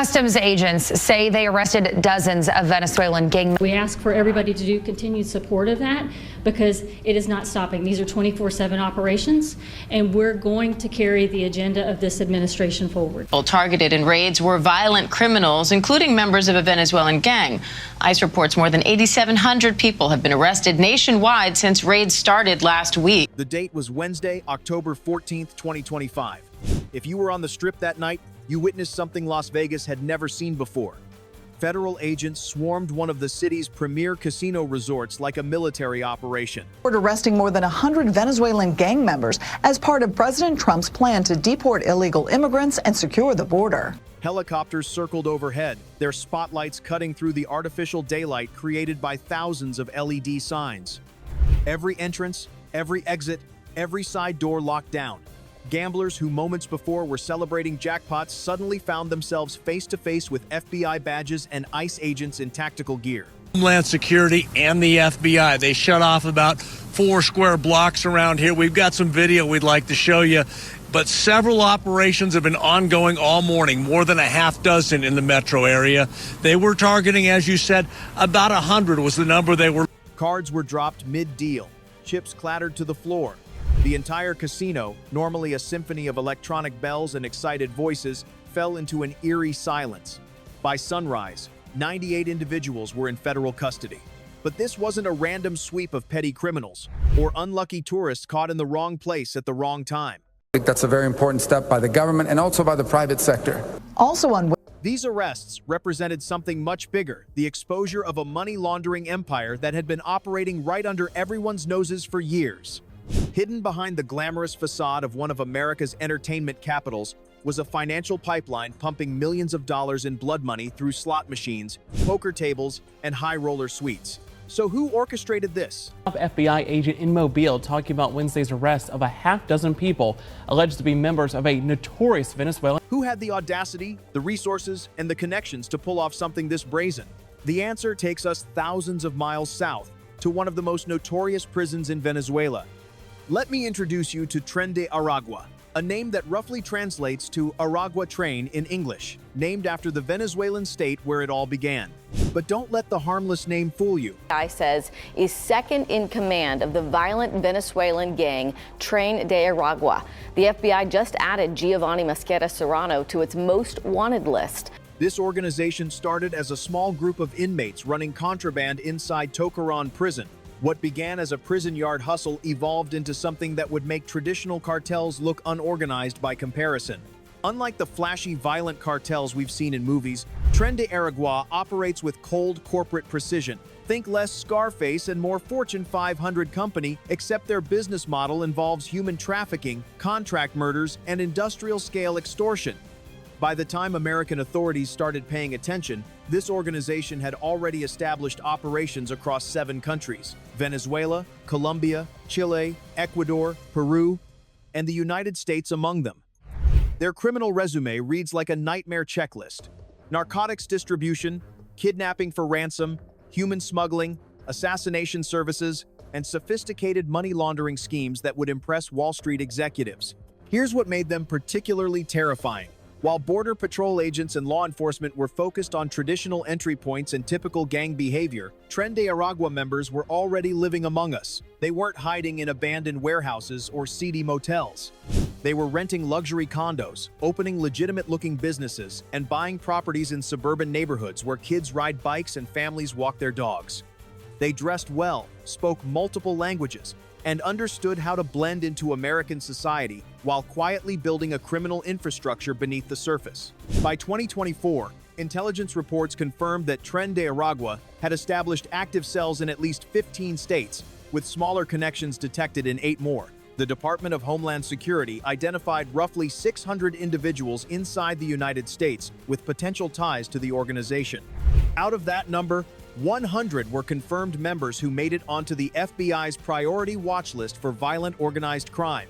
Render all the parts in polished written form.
Customs agents say they arrested dozens of Venezuelan gang. We ask for everybody to do continued support of that because it is not stopping. These are 24/7 operations, and we're going to carry the agenda of this administration forward. Targeted in raids were violent criminals, including members of a Venezuelan gang. ICE reports more than 8,700 people have been arrested nationwide since raids started last week. The date was Wednesday, October 14th, 2025. If you were on the Strip that night, you witnessed something Las Vegas had never seen before. Federal agents swarmed one of the city's premier casino resorts like a military operation. Arresting more than 100 Venezuelan gang members as part of President Trump's plan to deport illegal immigrants and secure the border. Helicopters circled overhead, their spotlights cutting through the artificial daylight created by thousands of LED signs. Every entrance, every exit, every side door locked down. Gamblers who moments before were celebrating jackpots suddenly found themselves face-to-face with FBI badges and ICE agents in tactical gear. Homeland Security and the FBI, they shut off about 4 square blocks around here. We've got some video we'd like to show you, but several operations have been ongoing all morning, more than a half dozen in the metro area. They were targeting, as you said, about 100 was the number they were. Cards were dropped mid-deal, chips clattered to the floor. The entire casino, normally a symphony of electronic bells and excited voices, fell into an eerie silence. By sunrise, 98 individuals were in federal custody. But this wasn't a random sweep of petty criminals or unlucky tourists caught in the wrong place at the wrong time. I think that's a very important step by the government and also by the private sector. Also on These arrests represented something much bigger, the exposure of a money laundering empire that had been operating right under everyone's noses for years. Hidden behind the glamorous facade of one of America's entertainment capitals was a financial pipeline pumping millions of dollars in blood money through slot machines, poker tables, and high-roller suites. So who orchestrated this? FBI agent in Mobile talking about Wednesday's arrest of a half-dozen people alleged to be members of a notorious Venezuelan. Who had the audacity, the resources, and the connections to pull off something this brazen? The answer takes us thousands of miles south to one of the most notorious prisons in Venezuela. Let me introduce you to Tren de Aragua, a name that roughly translates to Aragua Train in English, named after the Venezuelan state where it all began. But don't let the harmless name fool you. FBI says is second in command of the violent Venezuelan gang Tren de Aragua. The FBI just added Giovanni Mosquera Serrano to its most wanted list. This organization started as a small group of inmates running contraband inside Tocaron prison. What began as a prison yard hustle evolved into something that would make traditional cartels look unorganized by comparison. Unlike the flashy, violent cartels we've seen in movies, Tren de Aragua operates with cold corporate precision. Think less Scarface and more Fortune 500 company, except their business model involves human trafficking, contract murders, and industrial-scale extortion. By the time American authorities started paying attention, this organization had already established operations across 7 countries: Venezuela, Colombia, Chile, Ecuador, Peru, and the United States among them. Their criminal resume reads like a nightmare checklist: narcotics distribution, kidnapping for ransom, human smuggling, assassination services, and sophisticated money laundering schemes that would impress Wall Street executives. Here's what made them particularly terrifying. While Border Patrol agents and law enforcement were focused on traditional entry points and typical gang behavior, Tren de Aragua members were already living among us. They weren't hiding in abandoned warehouses or seedy motels. They were renting luxury condos, opening legitimate-looking businesses, and buying properties in suburban neighborhoods where kids ride bikes and families walk their dogs. They dressed well, spoke multiple languages, and understood how to blend into American society while quietly building a criminal infrastructure beneath the surface. By 2024, intelligence reports confirmed that Tren de Aragua had established active cells in at least 15 states, with smaller connections detected in 8 more. The Department of Homeland Security identified roughly 600 individuals inside the United States with potential ties to the organization. Out of that number, 100 were confirmed members who made it onto the FBI's priority watch list for violent organized crime.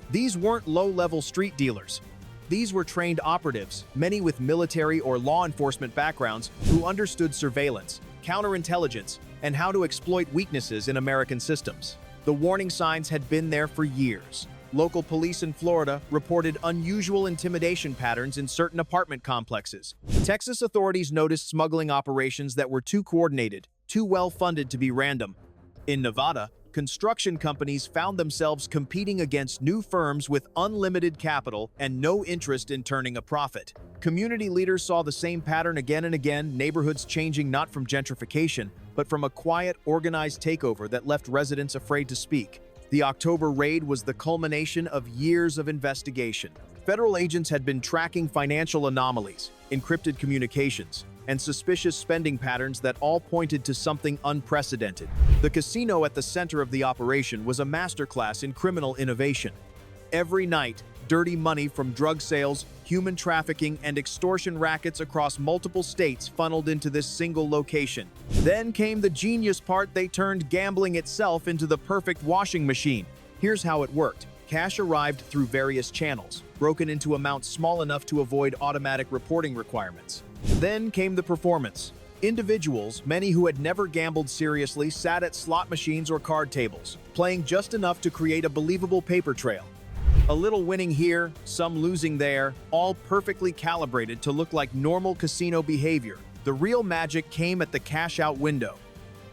These weren't low-level street dealers. These were trained operatives, many with military or law enforcement backgrounds, who understood surveillance, counterintelligence, and how to exploit weaknesses in American systems. The warning signs had been there for years. local police in Florida reported unusual intimidation patterns in certain apartment complexes. Texas authorities noticed smuggling operations that were too coordinated, too well-funded to be random. In Nevada, construction companies found themselves competing against new firms with unlimited capital and no interest in turning a profit. Community leaders saw the same pattern again and again, neighborhoods changing not from gentrification, but from a quiet, organized takeover that left residents afraid to speak. The October raid was the culmination of years of investigation. Federal agents had been tracking financial anomalies, encrypted communications, and suspicious spending patterns that all pointed to something unprecedented. The casino at the center of the operation was a masterclass in criminal innovation. Every night, dirty money from drug sales, human trafficking, and extortion rackets across multiple states funneled into this single location. Then came the genius part: they turned gambling itself into the perfect washing machine. Here's how it worked. Cash arrived through various channels, broken into amounts small enough to avoid automatic reporting requirements. Then came the performance. Individuals, many who had never gambled seriously, sat at slot machines or card tables, playing just enough to create a believable paper trail. A little winning here, some losing there, all perfectly calibrated to look like normal casino behavior. The real magic came at the cash-out window.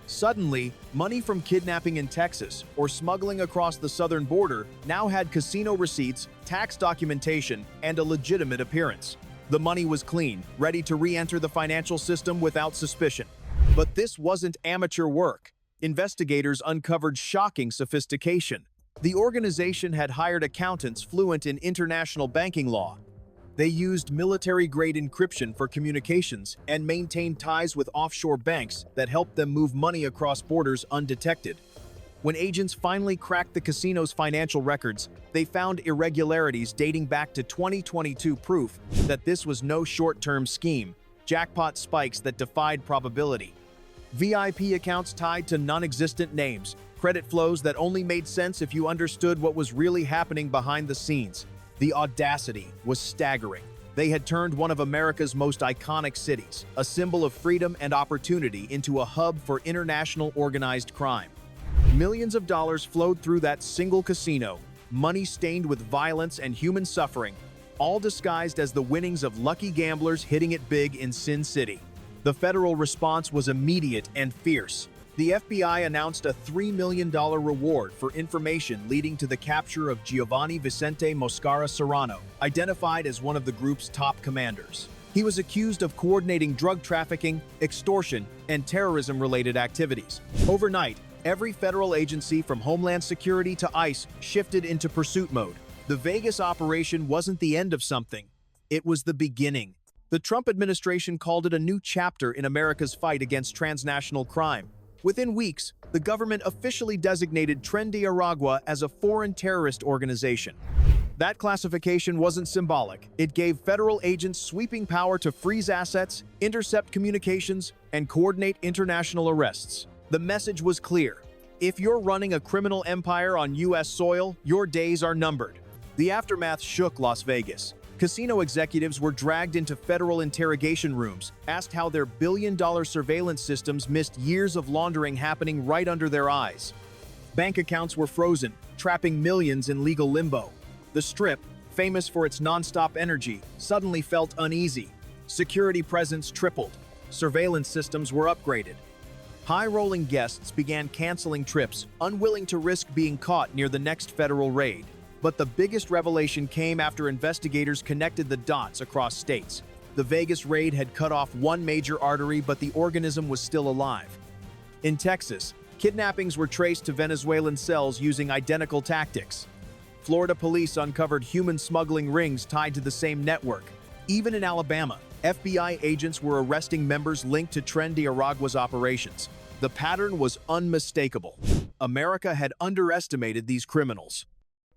Suddenly, money from kidnapping in Texas or smuggling across the southern border now had casino receipts, tax documentation, and a legitimate appearance. The money was clean, ready to re-enter the financial system without suspicion. But this wasn't amateur work. Investigators uncovered shocking sophistication. The organization had hired accountants fluent in international banking law. They used military-grade encryption for communications and maintained ties with offshore banks that helped them move money across borders undetected. When agents finally cracked the casino's financial records, they found irregularities dating back to 2022, proof that this was no short-term scheme, jackpot spikes that defied probability. VIP accounts tied to non-existent names, credit flows that only made sense if you understood what was really happening behind the scenes. The audacity was staggering. They had turned one of America's most iconic cities, a symbol of freedom and opportunity, into a hub for international organized crime. Millions of dollars flowed through that single casino, money stained with violence and human suffering, all disguised as the winnings of lucky gamblers hitting it big in Sin City. The federal response was immediate and fierce. The FBI announced a $3 million reward for information leading to the capture of Giovanni Vicente Moscara Serrano, identified as one of the group's top commanders. He was accused of coordinating drug trafficking, extortion, and terrorism-related activities. Overnight, every federal agency from Homeland Security to ICE shifted into pursuit mode. The Vegas operation wasn't the end of something. It was the beginning. The Trump administration called it a new chapter in America's fight against transnational crime. Within weeks, the government officially designated Tren de Aragua as a foreign terrorist organization. That classification wasn't symbolic. It gave federal agents sweeping power to freeze assets, intercept communications, and coordinate international arrests. The message was clear. If you're running a criminal empire on U.S. soil, your days are numbered. The aftermath shook Las Vegas. Casino executives were dragged into federal interrogation rooms, asked how their billion-dollar surveillance systems missed years of laundering happening right under their eyes. Bank accounts were frozen, trapping millions in legal limbo. The Strip, famous for its non-stop energy, suddenly felt uneasy. Security presence tripled. Surveillance systems were upgraded. High-rolling guests began canceling trips, unwilling to risk being caught near the next federal raid. But the biggest revelation came after investigators connected the dots across states. The Vegas raid had cut off one major artery, but the organism was still alive. In Texas, kidnappings were traced to Venezuelan cells using identical tactics. Florida police uncovered human smuggling rings tied to the same network. Even in Alabama, FBI agents were arresting members linked to Tren de Aragua's operations. The pattern was unmistakable. America had underestimated these criminals.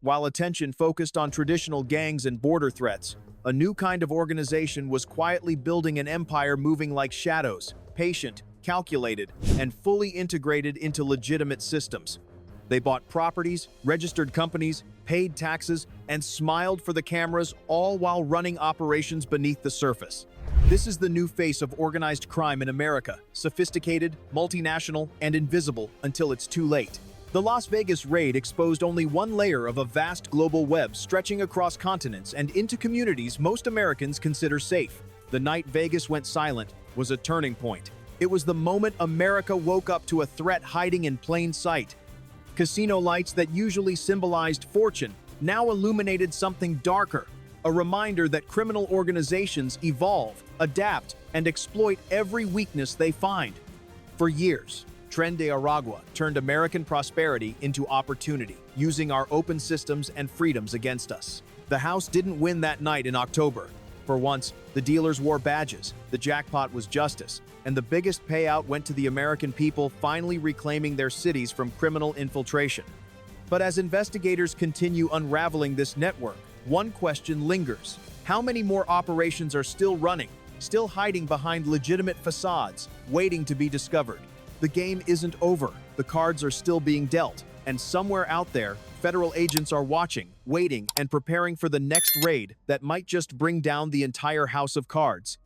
While attention focused on traditional gangs and border threats, a new kind of organization was quietly building an empire, moving like shadows, patient, calculated, and fully integrated into legitimate systems. They bought properties, registered companies, paid taxes, and smiled for the cameras, all while running operations beneath the surface. This is the new face of organized crime in America: sophisticated, multinational, and invisible until it's too late. The Las Vegas raid exposed only one layer of a vast global web stretching across continents and into communities most Americans consider safe. The night Vegas went silent was a turning point. It was the moment America woke up to a threat hiding in plain sight. Casino lights that usually symbolized fortune now illuminated something darker, a reminder that criminal organizations evolve, adapt, and exploit every weakness they find. For years, Tren de Aragua turned American prosperity into opportunity, using our open systems and freedoms against us. The House didn't win that night in October. For once, the dealers wore badges, the jackpot was justice, and the biggest payout went to the American people finally reclaiming their cities from criminal infiltration. But as investigators continue unraveling this network, one question lingers. How many more operations are still running, still hiding behind legitimate facades, waiting to be discovered? The game isn't over. The cards are still being dealt, and somewhere out there, federal agents are watching, waiting, and preparing for the next raid that might just bring down the entire house of cards.